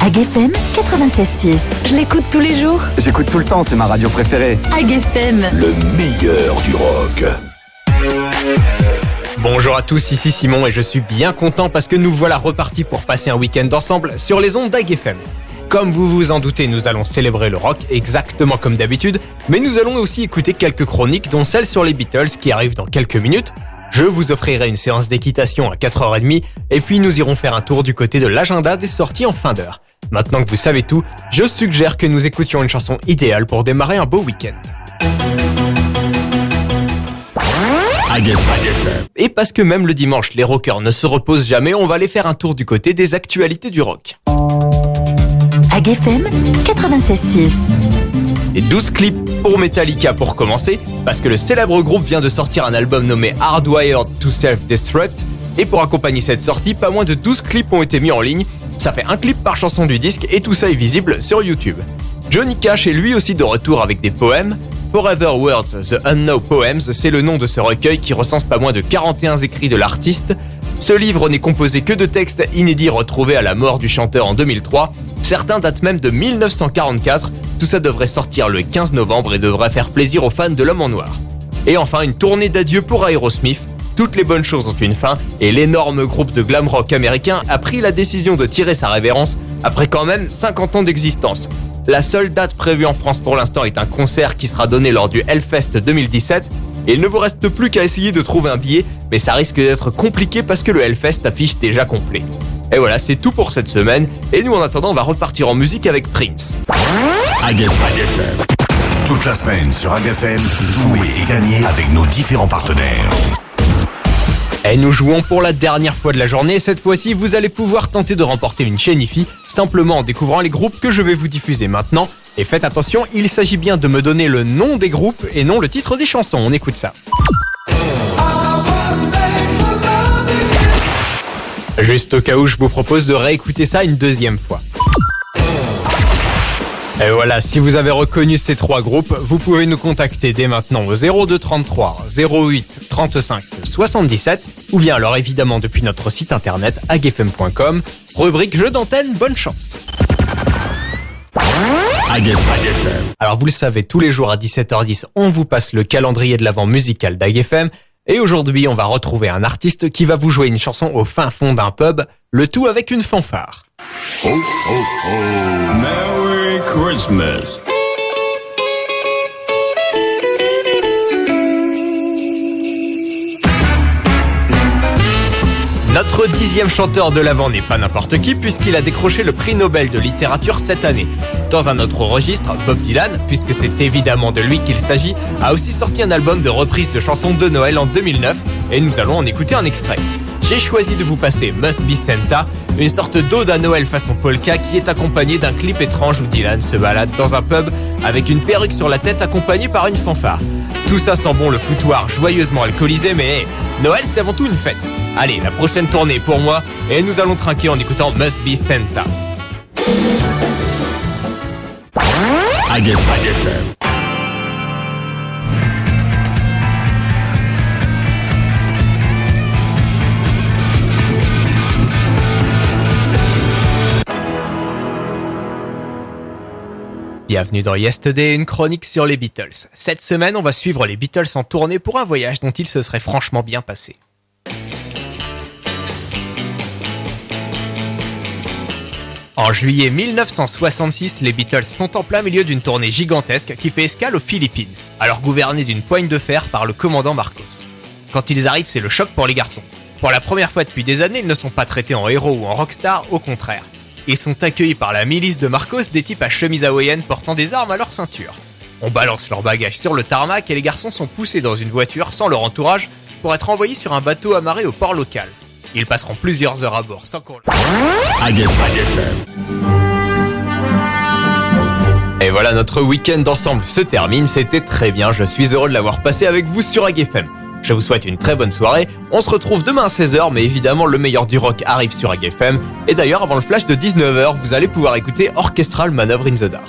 AgFM 96.6. Je l'écoute tous les jours. J'écoute tout le temps, c'est ma radio préférée. AgFM. Le meilleur du rock. Bonjour à tous, ici Simon et je suis bien content parce que nous voilà repartis pour passer un week-end ensemble sur les ondes d'AgFM. Comme vous vous en doutez, nous allons célébrer le rock exactement comme d'habitude, mais nous allons aussi écouter quelques chroniques dont celle sur les Beatles qui arrive dans quelques minutes. Je vous offrirai une séance d'équitation à 4h30 et puis nous irons faire un tour du côté de l'agenda des sorties en fin d'heure. Maintenant que vous savez tout, je suggère que nous écoutions une chanson idéale pour démarrer un beau week-end. Et parce que même le dimanche, les rockers ne se reposent jamais, on va aller faire un tour du côté des actualités du rock. AgFM 96.6. Et 12 clips pour Metallica pour commencer, parce que le célèbre groupe vient de sortir un album nommé Hardwired to Self-Destruct, et pour accompagner cette sortie, pas moins de 12 clips ont été mis en ligne. Ça fait un clip par chanson du disque et tout ça est visible sur YouTube. Johnny Cash est lui aussi de retour avec des poèmes. Forever Words, The Unknown Poems, c'est le nom de ce recueil qui recense pas moins de 41 écrits de l'artiste. Ce livre n'est composé que de textes inédits retrouvés à la mort du chanteur en 2003. Certains datent même de 1944. Tout ça devrait sortir le 15 novembre et devrait faire plaisir aux fans de l'Homme en Noir. Et enfin, une tournée d'adieu pour Aerosmith. Toutes les bonnes choses ont une fin et l'énorme groupe de glam rock américain a pris la décision de tirer sa révérence après quand même 50 ans d'existence. La seule date prévue en France pour l'instant est un concert qui sera donné lors du Hellfest 2017 et il ne vous reste plus qu'à essayer de trouver un billet, mais ça risque d'être compliqué parce que le Hellfest affiche déjà complet. Et voilà, c'est tout pour cette semaine et nous en attendant on va repartir en musique avec Prince. AgFM. Toute la semaine sur AgFM, jouez et gagnez avec nos différents partenaires. Et nous jouons pour la dernière fois de la journée. Cette fois-ci, vous allez pouvoir tenter de remporter une chaîne IFI simplement en découvrant les groupes que je vais vous diffuser maintenant. Et faites attention, il s'agit bien de me donner le nom des groupes et non le titre des chansons. On écoute ça. Juste au cas où, je vous propose de réécouter ça une deuxième fois. Et voilà, si vous avez reconnu ces trois groupes, vous pouvez nous contacter dès maintenant au 02 33 08 35 77 ou bien alors évidemment depuis notre site internet agfm.com, rubrique jeux d'antenne, bonne chance. Alors vous le savez, tous les jours à 17h10, on vous passe le calendrier de l'Avent musical d'AgFM et aujourd'hui on va retrouver un artiste qui va vous jouer une chanson au fin fond d'un pub, le tout avec une fanfare. Oh, oh, oh. Merry Christmas. Notre 10e chanteur de l'Avent n'est pas n'importe qui puisqu'il a décroché le prix Nobel de littérature cette année. Dans un autre registre, Bob Dylan, puisque c'est évidemment de lui qu'il s'agit, a aussi sorti un album de reprises de chansons de Noël en 2009 et nous allons en écouter un extrait. J'ai choisi de vous passer Must Be Santa, une sorte d'ode à Noël façon polka qui est accompagnée d'un clip étrange où Dylan se balade dans un pub avec une perruque sur la tête accompagnée par une fanfare. Tout ça sent bon le foutoir joyeusement alcoolisé, mais hey, Noël c'est avant tout une fête. Allez, la prochaine tournée pour moi et nous allons trinquer en écoutant Must Be Santa. AgFM. Bienvenue dans Yesterday, une chronique sur les Beatles. Cette semaine, on va suivre les Beatles en tournée pour un voyage dont il se serait franchement bien passé. En juillet 1966, les Beatles sont en plein milieu d'une tournée gigantesque qui fait escale aux Philippines, alors gouvernée d'une poigne de fer par le commandant Marcos. Quand ils arrivent, c'est le choc pour les garçons. Pour la première fois depuis des années, ils ne sont pas traités en héros ou en rockstar, au contraire. Ils sont accueillis par la milice de Marcos, des types à chemise hawaïenne portant des armes à leur ceinture. On balance leurs bagages sur le tarmac et les garçons sont poussés dans une voiture sans leur entourage pour être envoyés sur un bateau amarré au port local. Ils passeront plusieurs heures à bord sans qu'on... Et voilà, notre week-end ensemble se termine, c'était très bien, je suis heureux de l'avoir passé avec vous sur AgFM. Je vous souhaite une très bonne soirée, on se retrouve demain à 16h, mais évidemment le meilleur du rock arrive sur AgFM. Et d'ailleurs, avant le flash de 19h, vous allez pouvoir écouter Orchestral Manoeuvre in the Dark.